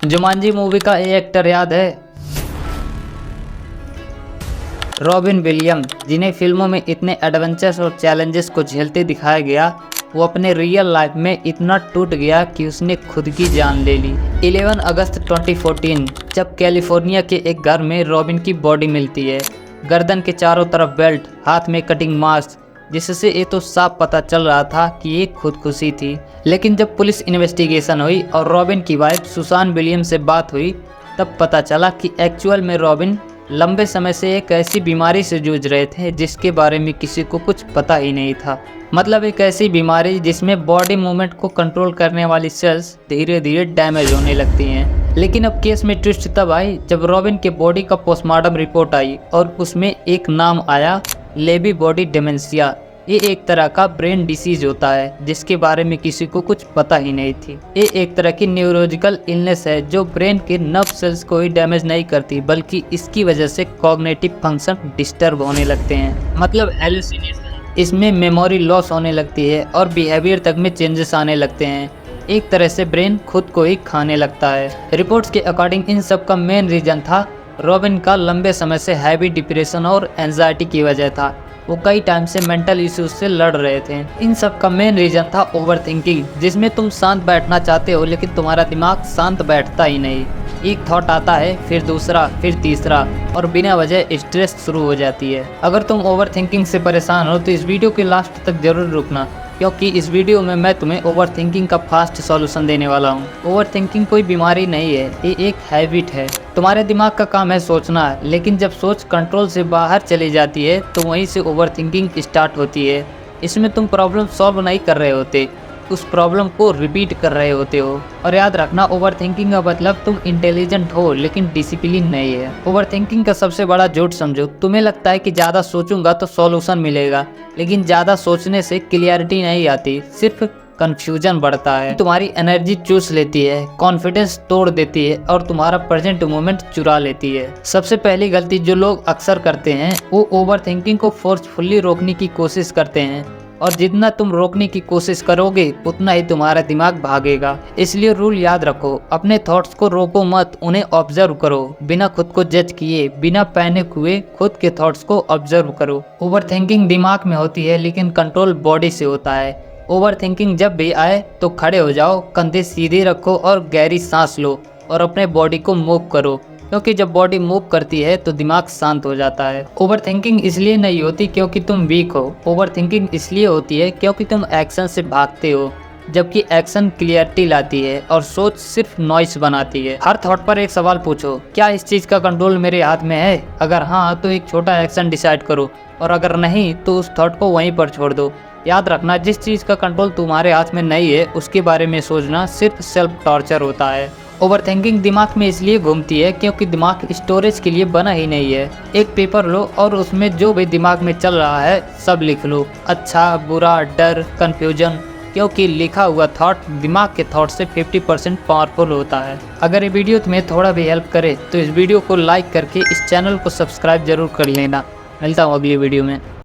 Jumanji movie का ये actor याद है? रॉबिन विलियम्स, जिन्हें फिल्मों में इतने एडवेंचर्स और चैलेंजेस को झेलते दिखाया गया, वो अपने रियल लाइफ में इतना टूट गया कि उसने खुद की जान ले ली। 11 अगस्त 2014 जब कैलिफोर्निया के एक घर में रॉबिन की बॉडी मिलती है, गर्दन के चारों तरफ बेल्ट, हाथ में कटिंग मास्क, जिससे ये तो साफ पता चल रहा था कि ये खुदकुशी थी। लेकिन जब पुलिस इन्वेस्टिगेशन हुई और रॉबिन की वाइफ सुसान विलियम्स से बात हुई, तब पता चला कि एक्चुअल में रॉबिन लंबे समय से एक ऐसी बीमारी से जूझ रहे थे जिसके बारे में किसी को कुछ पता ही नहीं था। मतलब एक ऐसी बीमारी जिसमें बॉडी मूवमेंट को कंट्रोल करने वाली सेल्स धीरे धीरे डैमेज होने लगती हैं। लेकिन अब केस में ट्विस्ट तब आई जब रॉबिन के बॉडी का पोस्टमार्टम रिपोर्ट आई और उसमें एक नाम आया, लेबी बॉडी डिमेंशिया। ये एक तरह का ब्रेन डिसीज होता है जिसके बारे में किसी को कुछ पता ही नहीं थी। ये एक तरह की न्यूरोलॉजिकल इलनेस है जो ब्रेन के नर्व सेल्स को ही डैमेज नहीं करती, बल्कि इसकी वजह से कॉग्निटिव फंक्शन डिस्टर्ब होने लगते हैं। मतलब हेलुसिनेशन। इसमें मेमोरी लॉस होने लगती है और बिहेवियर तक में चेंजेस आने लगते हैं। एक तरह से ब्रेन खुद को ही खाने लगता है। रिपोर्ट्स के अकॉर्डिंग इन सब का मेन रीजन था रॉबिन का लंबे समय से हैवी डिप्रेशन और एंजाइटी की वजह था। वो कई टाइम से मेंटल इश्यूज से लड़ रहे थे। इन सब का मेन रीजन था ओवरथिंकिंग, जिसमें तुम शांत बैठना चाहते हो लेकिन तुम्हारा दिमाग शांत बैठता ही नहीं। एक थॉट आता है, फिर दूसरा, फिर तीसरा, और बिना वजह स्ट्रेस शुरू हो जाती है। अगर तुम ओवरथिंकिंग से परेशान हो तो इस वीडियो के लास्ट तक जरूर रुकना, क्योंकि इस वीडियो में मैं तुम्हें ओवरथिंकिंग का फास्ट सॉल्यूशन देने वाला हूँ। ओवरथिंकिंग कोई बीमारी नहीं है, ये एक हैबिट है। तुम्हारे दिमाग का काम है सोचना, लेकिन जब सोच कंट्रोल से बाहर चली जाती है तो वहीं से ओवरथिंकिंग स्टार्ट होती है। इसमें तुम प्रॉब्लम सॉल्व नहीं कर रहे होते, उस प्रॉब्लम को रिपीट कर रहे होते हो। और याद रखना, ओवरथिंकिंग का मतलब तुम इंटेलिजेंट हो लेकिन डिसिप्लिन नहीं है। ओवरथिंकिंग का सबसे बड़ा झूठ समझो, तुम्हें लगता है कि ज़्यादा सोचूंगा तो सॉल्यूशन मिलेगा, लेकिन ज़्यादा सोचने से क्लियरिटी नहीं आती, सिर्फ कंफ्यूजन बढ़ता है। तुम्हारी एनर्जी चूस लेती है, कॉन्फिडेंस तोड़ देती है और तुम्हारा प्रेजेंट मोमेंट चुरा लेती है। सबसे पहली गलती जो लोग अक्सर करते हैं वो ओवरथिंकिंग को फोर्सफुली रोकने की कोशिश करते हैं, और जितना तुम रोकने की कोशिश करोगे उतना ही तुम्हारा दिमाग भागेगा। इसलिए रूल याद रखो, अपने थॉट्स को रोको मत, उन्हें ऑब्जर्व करो। बिना खुद को जज किए, बिना पैनिक हुए खुद के थॉट्स को ऑब्जर्व करो। ओवरथिंकिंग दिमाग में होती है लेकिन कंट्रोल बॉडी से होता है। ओवरथिंकिंग जब भी आए तो खड़े हो जाओ, कंधे सीधे रखो और गहरी सांस लो और अपने बॉडी को मूव करो, क्योंकि जब बॉडी मूव करती है तो दिमाग शांत हो जाता है। ओवरथिंकिंग इसलिए नहीं होती क्योंकि तुम वीक हो, ओवरथिंकिंग इसलिए होती है क्योंकि तुम एक्शन से भागते हो, जबकि एक्शन क्लियरिटी लाती है और सोच सिर्फ नॉइस बनाती है। हर थॉट पर एक सवाल पूछो, क्या इस चीज़ का कंट्रोल मेरे हाथ में है? अगर हाँ तो एक छोटा एक्शन डिसाइड करो, और अगर नहीं तो उस थॉट को वहीं पर छोड़ दो। याद रखना, जिस चीज़ का कंट्रोल तुम्हारे हाथ में नहीं है उसके बारे में सोचना सिर्फ सेल्फ टॉर्चर होता है। ओवरथिंकिंग दिमाग में इसलिए घूमती है क्योंकि दिमाग स्टोरेज के लिए बना ही नहीं है। एक पेपर लो और उसमें जो भी दिमाग में चल रहा है सब लिख लो, अच्छा, बुरा, डर, कंफ्यूजन, क्योंकि लिखा हुआ थॉट दिमाग के थॉट से 50% पावरफुल होता है। अगर ये वीडियो तुम्हें थोड़ा भी हेल्प करे तो इस वीडियो को लाइक करके इस चैनल को सब्सक्राइब जरूर कर लेना। मिलता हूँ अगली वीडियो में।